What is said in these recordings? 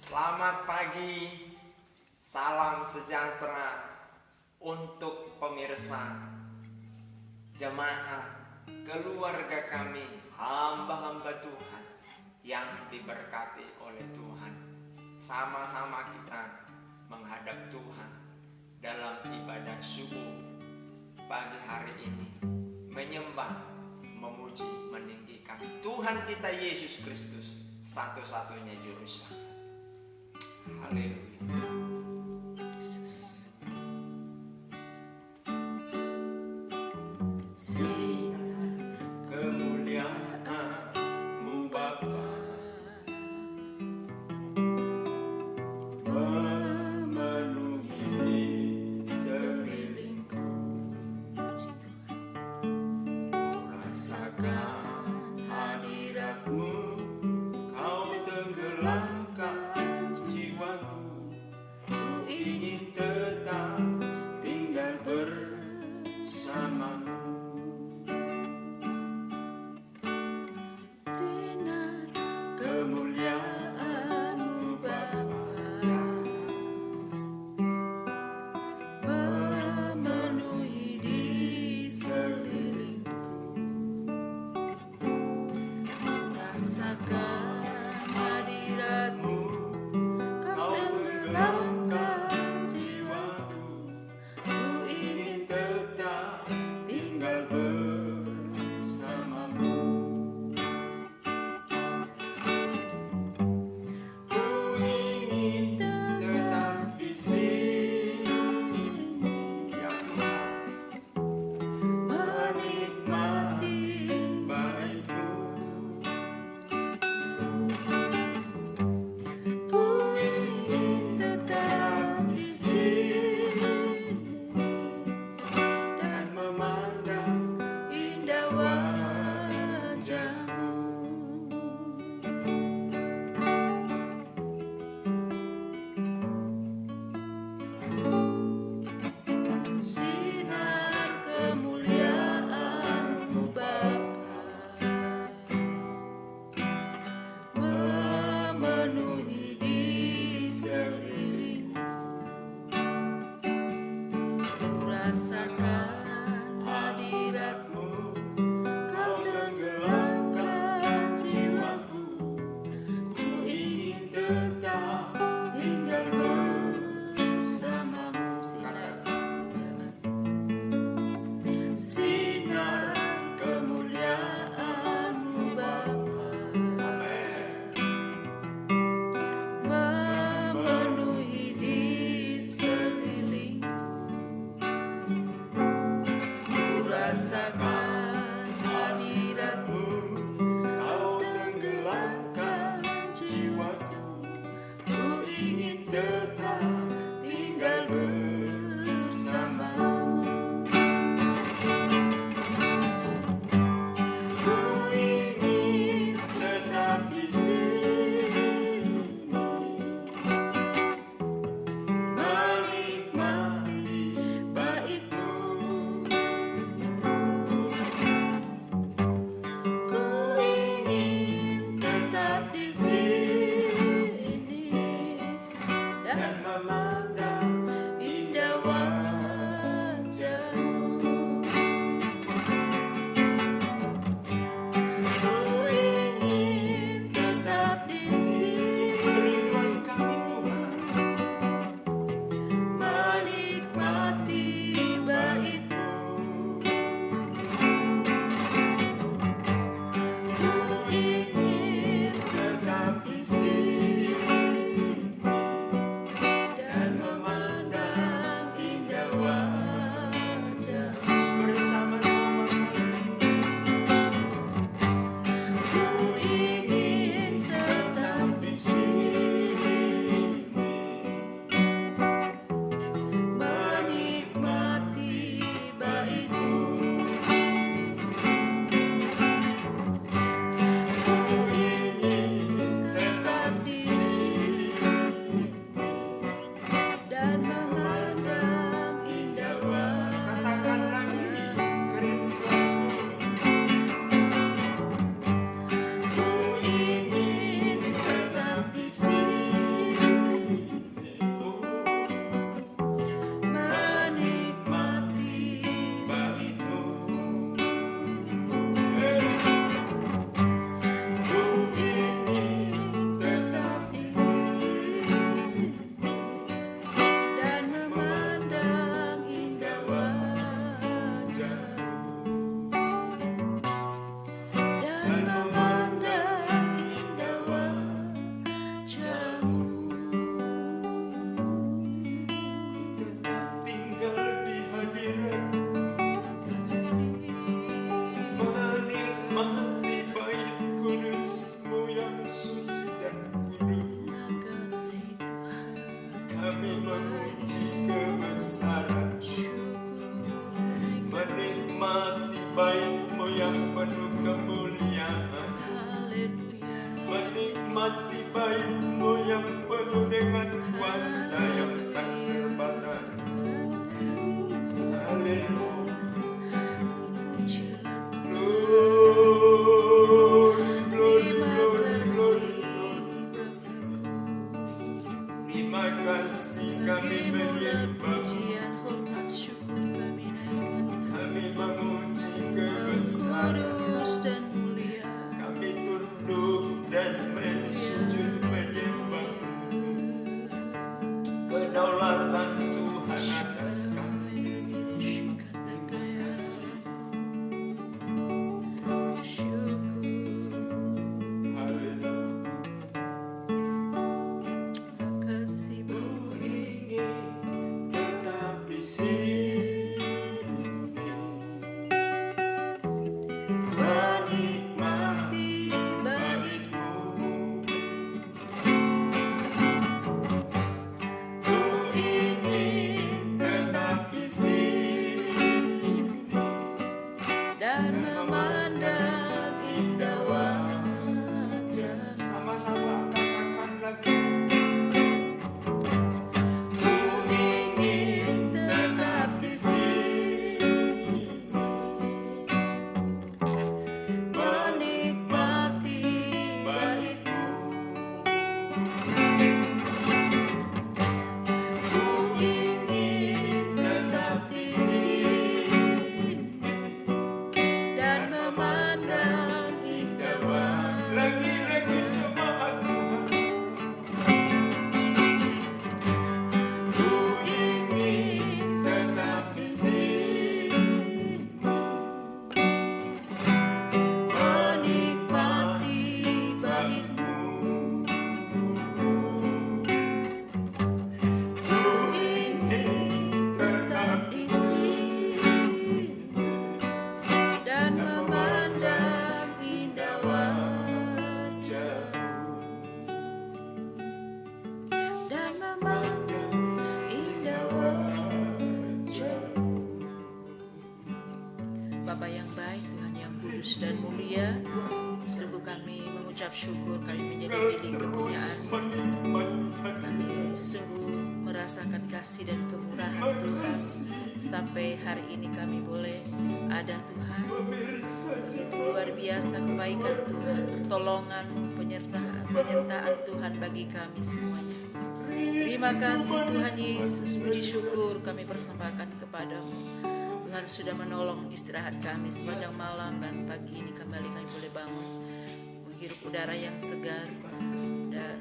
Selamat pagi, salam sejahtera untuk pemirsa, jemaat, keluarga kami, hamba-hamba Tuhan yang diberkati oleh Tuhan. Sama-sama kita menghadap Tuhan dalam ibadah subuh pagi hari ini, menyembah, memuji, meninggikan Tuhan kita Yesus Kristus, satu-satunya juru selamat. Haleluya. Yesus. Sinar kemuliaan-Mu Bapa, memenuhi sekelilingku. Rasakan hadirat-Mu, Kau tenggelamkan jiwaku. Ku ingin tetap tinggal bersama-Mu. sinar Kemuliaan-Mu Bapa, memenuhi di sekelilingku. Rasakan hadirat-Mu, Kau tenggelamkan jiwaku. Ku ingin tetap tinggal bersama-Mu. Ku ingin tetap di sini, ya Tuhan, menikmati baik-Mu. Ku ingin tetap di sini Dan memandang indah wajah-Mu. Sinar kemuliaan-Mu Bapa, memenuhi di sekelilingku. Ku rasakan hadirat-Mu, Kau tenggelamkan jiwaku. Ku ingin tetap tinggal bersama-Mu. Sinar kemuliaan-Mu Bapa, memenuhi di sekelilingku. menikmati baik-Mu yang penuh dengan kuasa yang tak terbatas. Haleluya. Pujilah Tuhan. Glory, glory, Terima glory, kasih glory. Bapakku. Terima kasih kami Bagimu lah menyembah, pujian, hormat, syukur kami naikkan Tuhan. kami memuji Engkau kebesaran. kudus dan mulia. Kami tunduk dan sujud menyembah kedaulatan Tuhan atas kami. Haleluya. Ku ingin tetap di sini, menikmati baik-Mu. Ku ingin tetap di sini Dan memandang indah wajah. sama-sama katakan lagi. Ku ingin tetap di sini, menikmati baik-Mu. Ku ingin tetap di sini Dan memandang indah wajah. lagi jemaat Tuhan. Ku ingin tetap di sini, menikmati baik-Mu. Ku ingin tetap di sini dan memandang indah wajah. Dan memandang indah wajah. Bapa yang baik, Tuhan yang kudus dan mulia, sungguh kami mengucap syukur kami menjadi milik kepunyaan-Mu. Kami sungguh merasakan kasih dan kemurahan Tuhan. Sampai hari ini kami boleh ada Tuhan. Begitu luar biasa kebaikan Tuhan, pertolongan-Mu, penyertaan Tuhan bagi kami semuanya. Terima kasih Tuhan Yesus, puji syukur kami persembahkan kepadamu. Tuhan sudah menolong istirahat kami sepanjang malam, dan pagi ini kembali kami boleh bangun, menghirup udara yang segar dan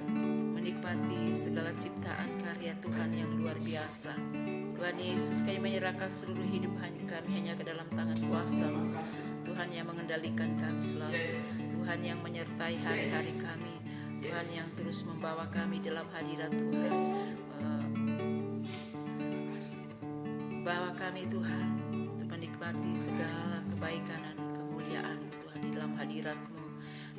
menikmati segala ciptaan karya Tuhan yang luar biasa. Tuhan Yesus, kami menyerahkan seluruh hidup kami hanya ke dalam tangan kuasa-Mu. Tuhan yang mengendalikan kami selalu, Tuhan yang menyertai hari-hari kami, Tuhan yang terus membawa kami dalam hadirat Tuhan. Bawa kami Tuhan untuk menikmati segala kebaikan dan kemuliaan Tuhan di dalam hadirat-Mu.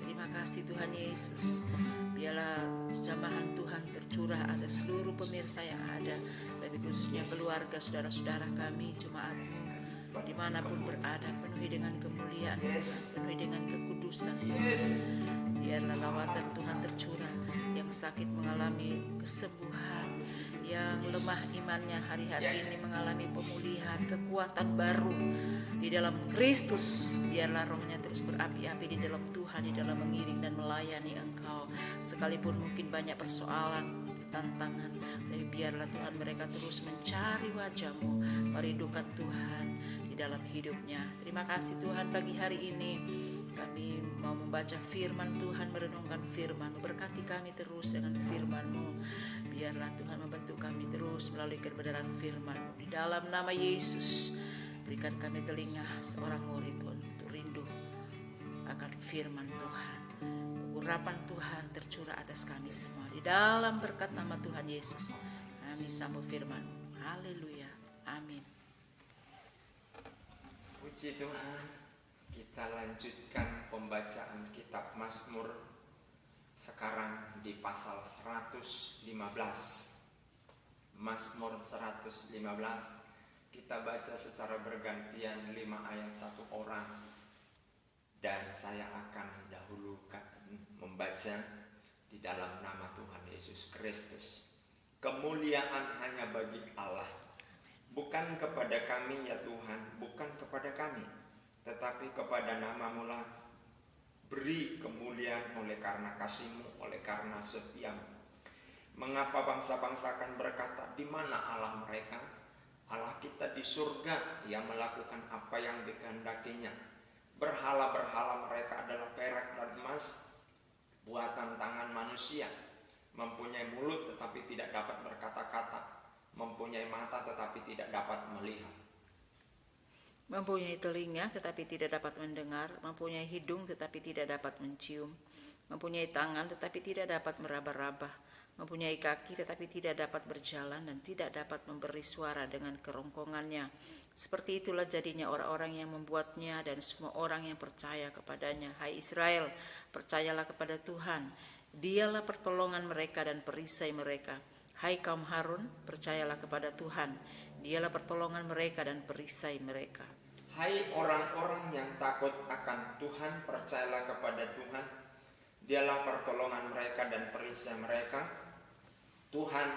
Terima kasih Tuhan Yesus. Biarlah jambahan Tuhan tercurah atas seluruh pemirsa yang ada, tapi khususnya keluarga saudara-saudara kami, jemaat-Mu dimanapun berada, penuhi dengan kemuliaan Tuhan, penuhi dengan kekudusan Tuhan. Biarlah lawatan Tuhan tercurah, yang sakit mengalami kesembuhan, yang lemah imannya hari-hari ini mengalami pemulihan, kekuatan baru di dalam Kristus. Biarlah rohnya terus berapi-api di dalam Tuhan, di dalam mengiring dan melayani Engkau. Sekalipun mungkin banyak persoalan, tantangan, tapi biarlah Tuhan mereka terus mencari wajah-Mu, merindukan Tuhan di dalam hidupnya. Terima kasih Tuhan, pagi hari ini kami mau membaca firman Tuhan, merenungkan firman. Berkati kami terus dengan firman-Mu. Biarlah Tuhan membentuk kami terus melalui kebenaran firman-Mu. Di dalam nama Yesus, berikan kami telinga seorang murid untuk rindu akan firman Tuhan. Urapan Tuhan tercurah atas kami semua. Di dalam berkat nama Tuhan Yesus, kami sambut firman. Haleluya. Amin. Puji Tuhan, kita lanjutkan pembacaan kitab Mazmur sekarang di pasal 115. Mazmur 115 kita baca secara bergantian 5 ayat 1 orang, dan saya akan dahulukan membaca di dalam nama Tuhan Yesus Kristus. Kemuliaan hanya bagi Allah, bukan kepada kami ya Tuhan, bukan kepada kami, tetapi kepada nama-Mu lah beri kemuliaan oleh karena kasih-Mu, oleh karena setia-Mu. Mengapa bangsa-bangsa akan berkata, di mana Allah mereka? Allah kita di surga yang melakukan apa yang dikehendakinya. Berhala-berhala mereka adalah perak dan emas, buatan tangan manusia. Mempunyai mulut tetapi tidak dapat berkata-kata, mempunyai mata tetapi tidak dapat melihat, mempunyai telinga tetapi tidak dapat mendengar, mempunyai hidung tetapi tidak dapat mencium, mempunyai tangan tetapi tidak dapat meraba-raba, mempunyai kaki tetapi tidak dapat berjalan dan tidak dapat memberi suara dengan kerongkongannya. Seperti itulah jadinya orang-orang yang membuatnya dan semua orang yang percaya kepadanya. Hai Israel, percayalah kepada Tuhan, Dialah pertolongan mereka dan perisai mereka. Hai kaum Harun, percayalah kepada Tuhan, Dialah pertolongan mereka dan perisai mereka. Hai orang-orang yang takut akan Tuhan, percayalah kepada Tuhan, Dialah pertolongan mereka dan perisai mereka. Tuhan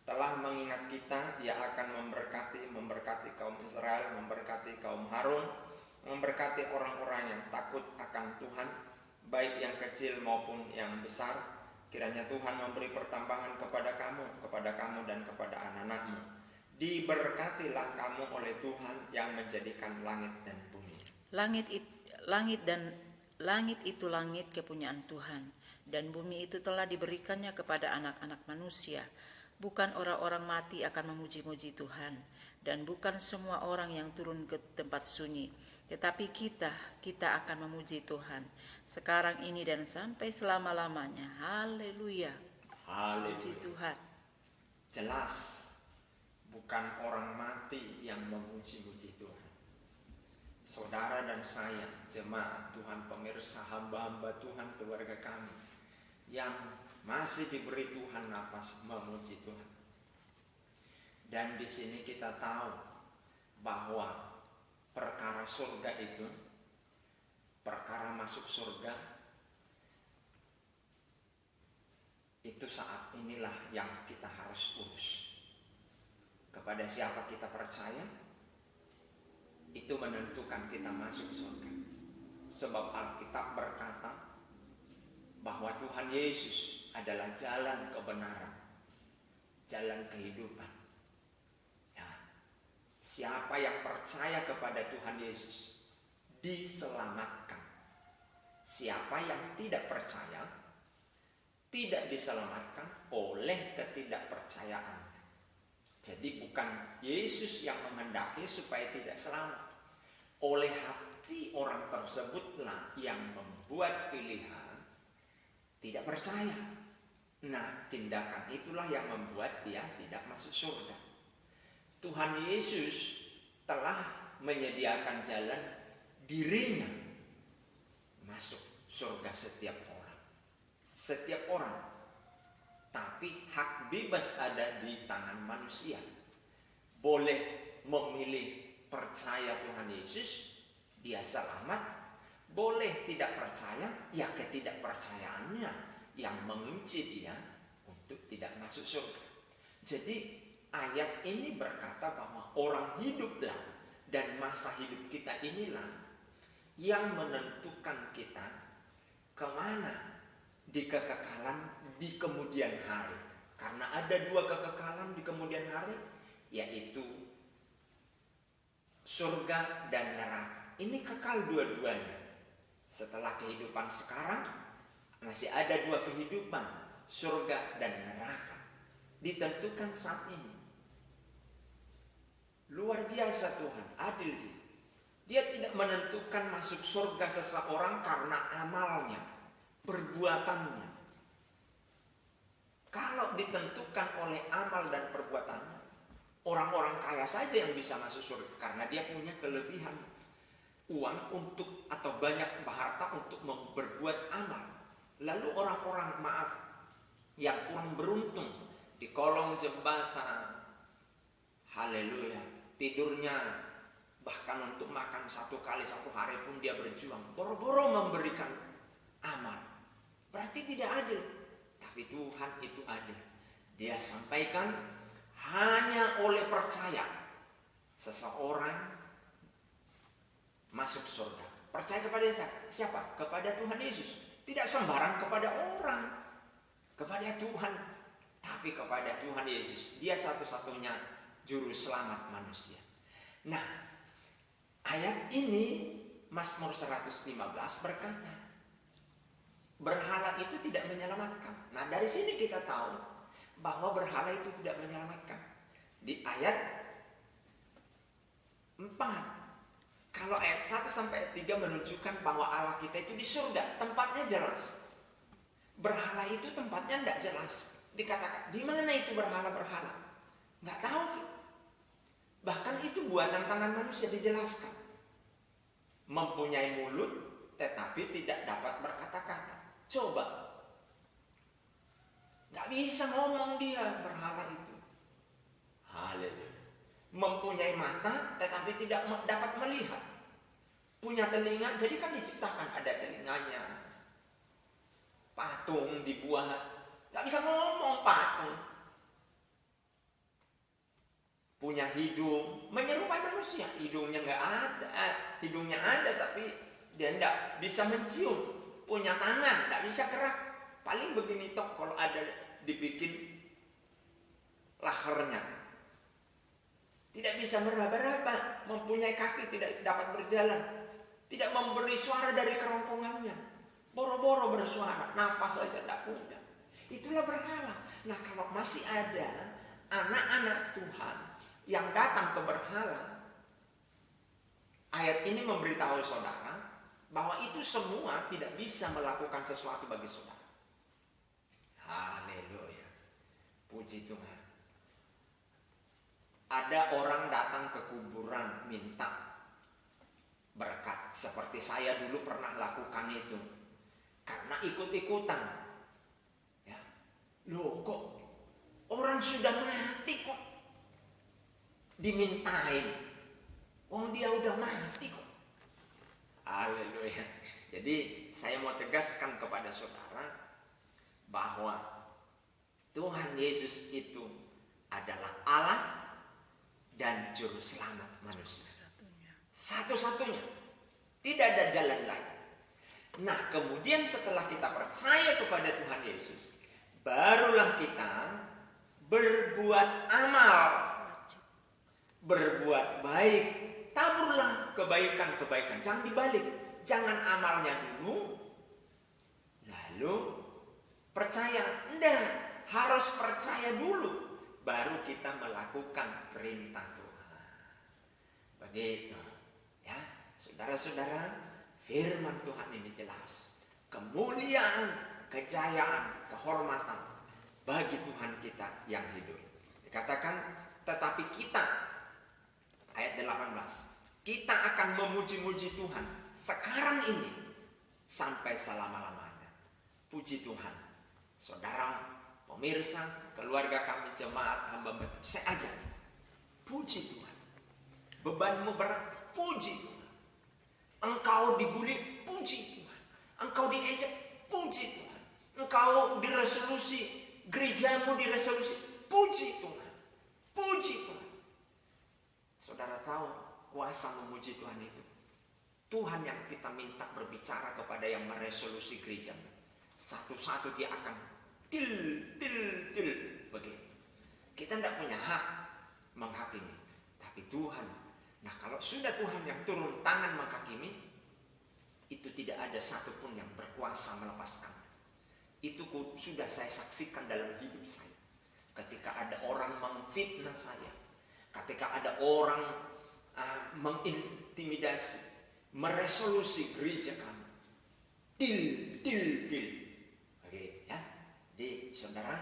telah mengingat kita, Dia akan memberkati kaum Israel, memberkati kaum Harun, memberkati orang-orang yang takut akan Tuhan, baik yang kecil maupun yang besar. Kiranya Tuhan memberi pertambahan kepada kamu dan kepada anak-anakmu. Diberkatilah kamu oleh Tuhan yang menjadikan langit dan bumi. Langit itu langit kepunyaan Tuhan, dan bumi itu telah diberikannya kepada anak-anak manusia. Bukan orang-orang mati akan memuji-muji Tuhan, dan bukan semua orang yang turun ke tempat sunyi, tetapi kita akan memuji Tuhan sekarang ini dan sampai selama-lamanya. Haleluya. Puji Tuhan. Jelas bukan orang mati yang memuji-muji Tuhan. Saudara dan saya, jemaat Tuhan, pemirsa, hamba-hamba Tuhan, keluarga kami yang masih diberi Tuhan nafas memuji Tuhan. Dan di sini kita tahu bahwa perkara surga itu, perkara masuk surga itu saat inilah yang kita harus urus. Kepada siapa kita percaya, itu menentukan kita masuk surga. Sebab Alkitab berkata bahwa Tuhan Yesus adalah jalan kebenaran, jalan kehidupan. Ya, siapa yang percaya kepada Tuhan Yesus diselamatkan. Siapa yang tidak percaya tidak diselamatkan oleh ketidakpercayaannya. Jadi bukan Yesus yang menghendaki supaya tidak selamat. Oleh hati orang tersebutlah yang membuat pilihan tidak percaya. Nah, tindakan itulah yang membuat dia tidak masuk surga. Tuhan Yesus telah menyediakan jalan, dirinya masuk surga setiap orang. Setiap orang. Tapi hak bebas ada di tangan manusia. Boleh memilih percaya Tuhan Yesus, dia selamat. Boleh tidak percaya, ya ketidakpercayaannya yang mengunci dia untuk tidak masuk surga. Jadi ayat ini berkata bahwa orang hiduplah dan masa hidup kita inilah yang menentukan kita kemana di kekekalan di kemudian hari. Karena ada dua kekekalan di kemudian hari, yaitu surga dan neraka. Ini kekal dua-duanya. Setelah kehidupan sekarang masih ada dua kehidupan, surga dan neraka. Ditentukan saat ini. Luar biasa Tuhan, adil Dia. Dia tidak menentukan masuk surga seseorang karena amalnya, perbuatannya. Kalau ditentukan oleh amal dan perbuatannya, orang-orang kaya saja yang bisa masuk surga karena dia punya kelebihan uang untuk atau banyak harta untuk berbuat amal. Lalu orang-orang yang kurang beruntung di kolong jembatan, haleluya, tidurnya bahkan untuk makan satu hari pun dia berjuang, boro-boro memberikan amal. Berarti tidak adil. Tuhan itu adil. Dia sampaikan hanya oleh percaya seseorang masuk surga. Percaya kepada siapa? Kepada Tuhan Yesus. Tidak sembarang kepada orang, kepada Tuhan, tapi kepada Tuhan Yesus. Dia satu-satunya juru selamat manusia. Nah, ayat ini Mazmur 115 berkata, berhala itu tidak menyelamatkan. Nah, dari sini kita tahu bahwa berhala itu tidak menyelamatkan. Di ayat 4, kalau ayat 1 sampai 3 menunjukkan bahwa Allah kita itu di surga, tempatnya jelas. Berhala itu tempatnya tidak jelas. Dikatakan, di mana itu berhala-berhala? Nggak tahu kita. Bahkan itu buatan tangan manusia dijelaskan. Mempunyai mulut, tetapi tidak dapat berkata-kata. Coba. Nggak bisa ngomong dia, berhala itu. Haleluya. Mempunyai mata, tetapi tidak dapat melihat. Punya telinga, jadi kan diciptakan ada telinganya. Patung dibuat, nggak bisa ngomong patung. Punya hidung, menyerupai manusia. Hidungnya nggak ada, hidungnya ada tapi dia nggak bisa mencium. Punya tangan, nggak bisa gerak. Paling begini tok kalau ada dibikin lahernya. Tidak bisa meraba-raba, mempunyai kaki tidak dapat berjalan, tidak memberi suara dari kerongkongannya, boro-boro bersuara, nafas saja tidak punya. Itulah berhala. Nah, kalau masih ada anak-anak Tuhan yang datang ke berhala, ayat ini memberitahu saudara bahwa itu semua tidak bisa melakukan sesuatu bagi saudara. Haleluya, puji Tuhan. Ada orang datang ke kuburan minta berkat, seperti saya dulu pernah lakukan itu karena ikut-ikutan. Ya, loh kok orang sudah mati kok dimintain, dia udah mati kok. Haleluya. Jadi saya mau tegaskan kepada saudara bahwa Tuhan Yesus itu adalah Allah dan juru selamat manusia. Satu-satunya. Tidak ada jalan lain. Nah, kemudian setelah kita percaya kepada Tuhan Yesus, barulah kita berbuat amal, berbuat baik. Taburlah kebaikan-kebaikan. Jangan dibalik. Jangan amalnya dulu, lalu percaya. Enggak, harus percaya dulu, baru kita melakukan perintah Tuhan. Begitu. Ya, saudara-saudara, firman Tuhan ini jelas. Kemuliaan, kejayaan, kehormatan bagi Tuhan kita yang hidup. Dikatakan, tetapi kita, ayat 18, kita akan memuji-muji Tuhan sekarang ini sampai selama-lamanya. Puji Tuhan. Saudara, pemirsa, keluarga kami, jemaat, hamba-hamba, saya ajak, puji Tuhan. Bebanmu berat, puji Tuhan. Engkau dibuli, puji Tuhan. Engkau diejek, puji Tuhan. Engkau diresolusi, gerejamu diresolusi, puji Tuhan. Puji Tuhan. Saudara tahu kuasa memuji Tuhan itu. Tuhan yang kita minta berbicara kepada yang meresolusi gerejamu. Satu-satu dia akan til begitu. Kita tidak punya hak menghakimi, tapi Tuhan. Nah, kalau sudah Tuhan yang turun tangan menghakimi, itu tidak ada satupun yang berkuasa melepaskan. Itu sudah saya saksikan dalam hidup saya. Ketika ada orang memfitnah saya, ketika ada orang mengintimidasi, meresolusi gereja kami, til. Begitu ya. Di saudara,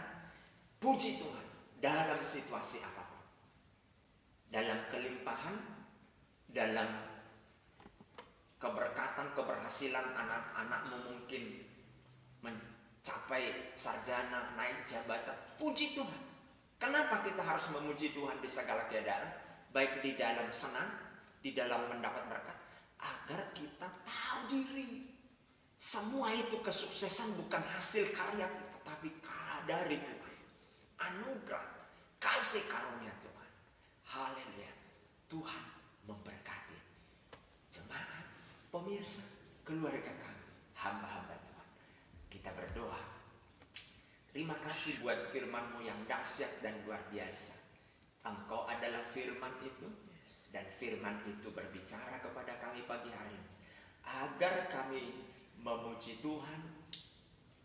puji Tuhan dalam situasi apapun, dalam kelimpahan, dalam keberkatan, keberhasilan anak-anakmu mungkin mencapai sarjana, naik jabatan, puji Tuhan. Kenapa kita harus memuji Tuhan di segala keadaan, baik di dalam senang, di dalam mendapat berkat, agar kita tahu diri. Semua itu kesuksesan bukan hasil karya kita, tapi karya dari Tuhan, anugerah, kasih karunia Tuhan. Haleluya. Tuhan memberkati jemaat, pemirsa, keluarga kami, hamba-hamba Tuhan. Kita berdoa. Terima kasih buat firman-Mu yang dahsyat dan luar biasa. Engkau adalah firman itu, dan firman itu berbicara kepada kami pagi hari ini, agar kami memuji Tuhan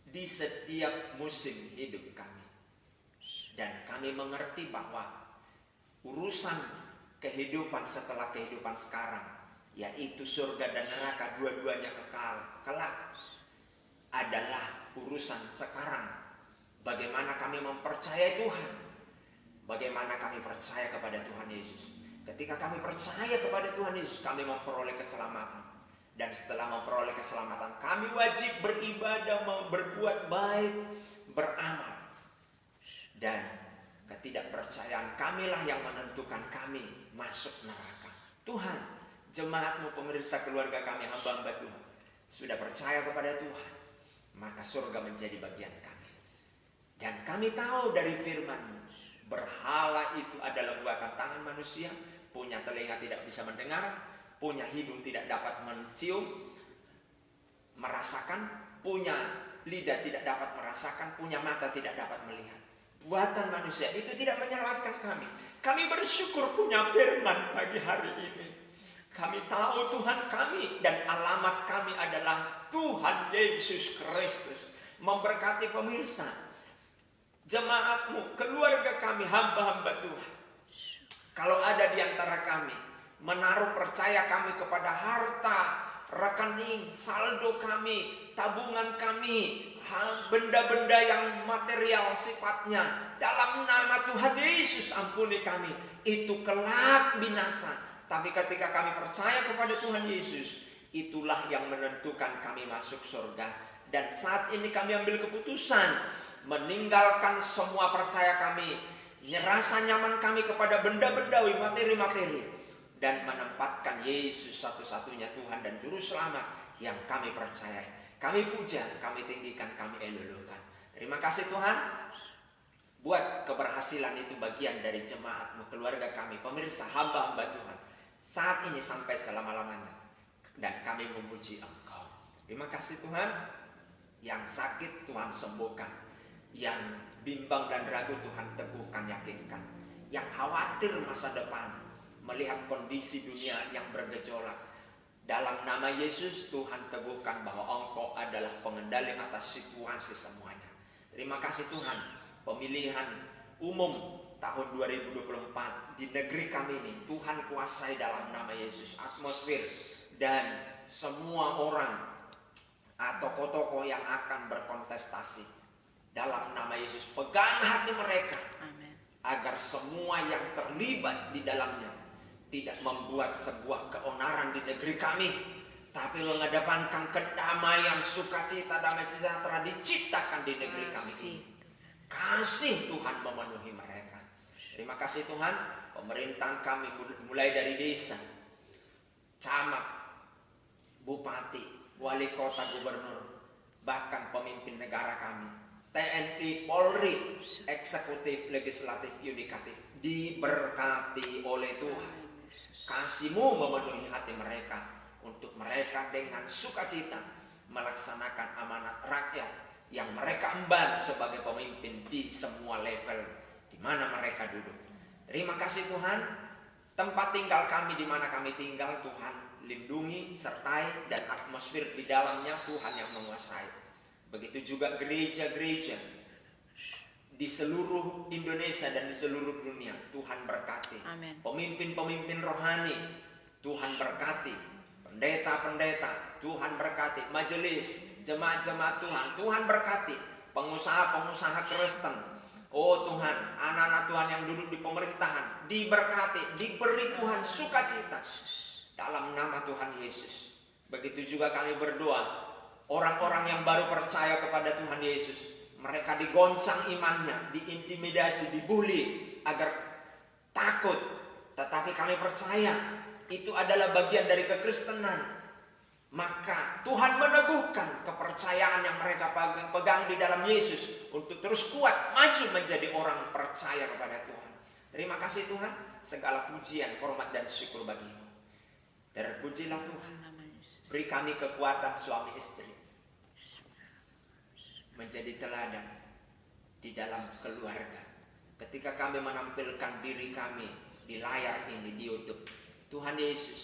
di setiap musim hidup kami. Dan kami mengerti bahwa urusan kehidupan setelah kehidupan sekarang, yaitu surga dan neraka, dua-duanya kekal, kelak, adalah urusan sekarang. Bagaimana kami mempercayai Tuhan, bagaimana kami percaya kepada Tuhan Yesus. Ketika kami percaya kepada Tuhan Yesus, kami memperoleh keselamatan. Dan setelah memperoleh keselamatan, kami wajib beribadah, berbuat baik, beramal. Dan ketidakpercayaan kamilah yang menentukan kami masuk neraka. Tuhan, jemaat-Mu, pemirsa, keluarga kami, hamba-hamba Tuhan, sudah percaya kepada Tuhan, maka surga menjadi bagian kami. Dan kami tahu dari firman-Mu, berhala itu adalah buatan tangan manusia, punya telinga tidak bisa mendengar, punya hidung tidak dapat mencium, merasakan, punya lidah tidak dapat merasakan, punya mata tidak dapat melihat. Buatan manusia itu tidak menyelamatkan kami. Kami bersyukur punya firman pagi hari ini. Kami tahu Tuhan kami dan alamat kami adalah Tuhan Yesus Kristus. Memberkati pemirsa, jemaat-Mu, keluarga kami, hamba-hamba Tuhan. Kalau ada di antara kami menaruh percaya kami kepada harta, rekening, saldo kami, tabungan kami, benda-benda yang material sifatnya, dalam nama Tuhan Yesus ampuni kami. Itu kelak binasa. Tapi ketika kami percaya kepada Tuhan Yesus, itulah yang menentukan kami masuk surga. Dan saat ini kami ambil keputusan meninggalkan semua percaya kami, rasa nyaman kami kepada benda-bendawi, materi-materi, dan menempatkan Yesus satu-satunya Tuhan dan Juru Selamat yang kami percayai. Kami puja, kami tinggikan, kami elulukan. Terima kasih Tuhan. Buat keberhasilan itu bagian dari jemaat-Mu, keluarga kami, pemirsa, hamba-hamba Tuhan, saat ini sampai selama-lamanya. Dan kami memuji Engkau. Terima kasih Tuhan. Yang sakit Tuhan sembuhkan, yang bimbang dan ragu Tuhan teguhkan, yakinkan. Yang khawatir masa depan, melihat kondisi dunia yang bergejolak, dalam nama Yesus Tuhan teguhkan bahwa Engkau adalah pengendali atas situasi semuanya. Terima kasih Tuhan. Pemilihan umum tahun 2024 di negeri kami ini Tuhan kuasai dalam nama Yesus. Atmosfer dan semua orang atau tokoh-tokoh yang akan berkontestasi, dalam nama Yesus pegang hati mereka. Amen. Agar semua yang terlibat di dalamnya tidak membuat sebuah keonaran di negeri kami, tapi mengedepankan kedamaian, sukacita, damai sejahtera diciptakan di negeri kami ini. Kasih Tuhan memenuhi mereka. Terima kasih Tuhan. Pemerintahan kami mulai dari desa, camat, bupati, wali kota, gubernur, bahkan pemimpin negara kami, TNI, Polri, eksekutif, legislatif, yudikatif, diberkati oleh Tuhan. Kasih-Mu memenuhi hati mereka, untuk mereka dengan sukacita melaksanakan amanat rakyat yang mereka emban sebagai pemimpin di semua level di mana mereka duduk. Terima kasih Tuhan. Tempat tinggal kami di mana kami tinggal, Tuhan lindungi, sertai, dan atmosfer di dalamnya Tuhan yang menguasai. Begitu juga gereja-gereja di seluruh Indonesia dan di seluruh dunia, Tuhan berkati. Amen. Pemimpin-pemimpin rohani, Tuhan berkati. Pendeta-pendeta, Tuhan berkati. Majelis, jemaat-jemaat Tuhan, Tuhan berkati. Pengusaha-pengusaha Kristen, oh Tuhan, anak-anak Tuhan yang duduk di pemerintahan, diberkati, diberi Tuhan sukacita. Dalam nama Tuhan Yesus. Begitu juga kami berdoa, orang-orang yang baru percaya kepada Tuhan Yesus, mereka digoncang imannya, diintimidasi, dibully agar takut. Tetapi kami percaya itu adalah bagian dari kekristenan. Maka Tuhan meneguhkan kepercayaan yang mereka pegang di dalam Yesus untuk terus kuat maju menjadi orang percaya kepada Tuhan. Terima kasih Tuhan, segala pujian, hormat dan syukur bagimu. Terpujilah Tuhan. Beri kami kekuatan suami istri menjadi teladan di dalam keluarga. Ketika kami menampilkan diri kami di layar ini, di YouTube, Tuhan Yesus,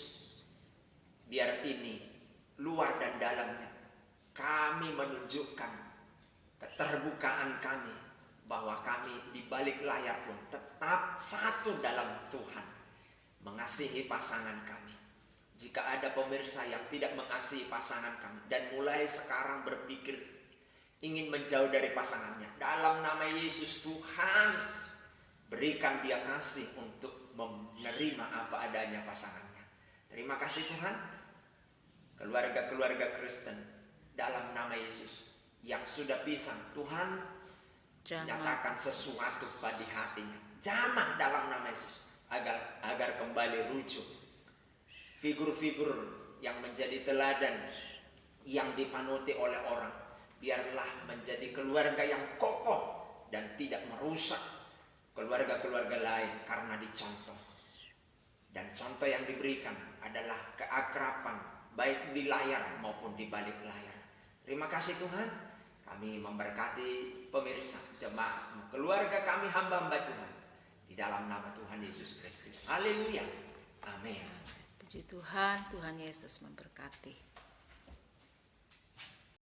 biar ini luar dan dalamnya kami menunjukkan keterbukaan kami bahwa kami di balik layar pun tetap satu dalam Tuhan, mengasihi pasangan kami. Jika ada pemirsa yang tidak mengasihi pasangan kami dan mulai sekarang berpikir ingin menjauh dari pasangannya, dalam nama Yesus Tuhan berikan dia kasih untuk menerima apa adanya pasangannya. Terima kasih Tuhan. Keluarga-keluarga Kristen dalam nama Yesus yang sudah pisah, Tuhan nyatakan sesuatu pada hatinya, jamah dalam nama Yesus, agar kembali rujuk. Figur-figur yang menjadi teladan, yang dipanuti oleh orang, biarlah menjadi keluarga yang kokoh dan tidak merusak keluarga-keluarga lain karena dicontoh. Dan contoh yang diberikan adalah keakraban baik di layar maupun di balik layar. Terima kasih Tuhan. Kami memberkati pemirsa, jemaat, keluarga kami, hamba-hamba Tuhan, di dalam nama Tuhan Yesus Kristus. Haleluya. Amin. Puji Tuhan, Tuhan Yesus memberkati.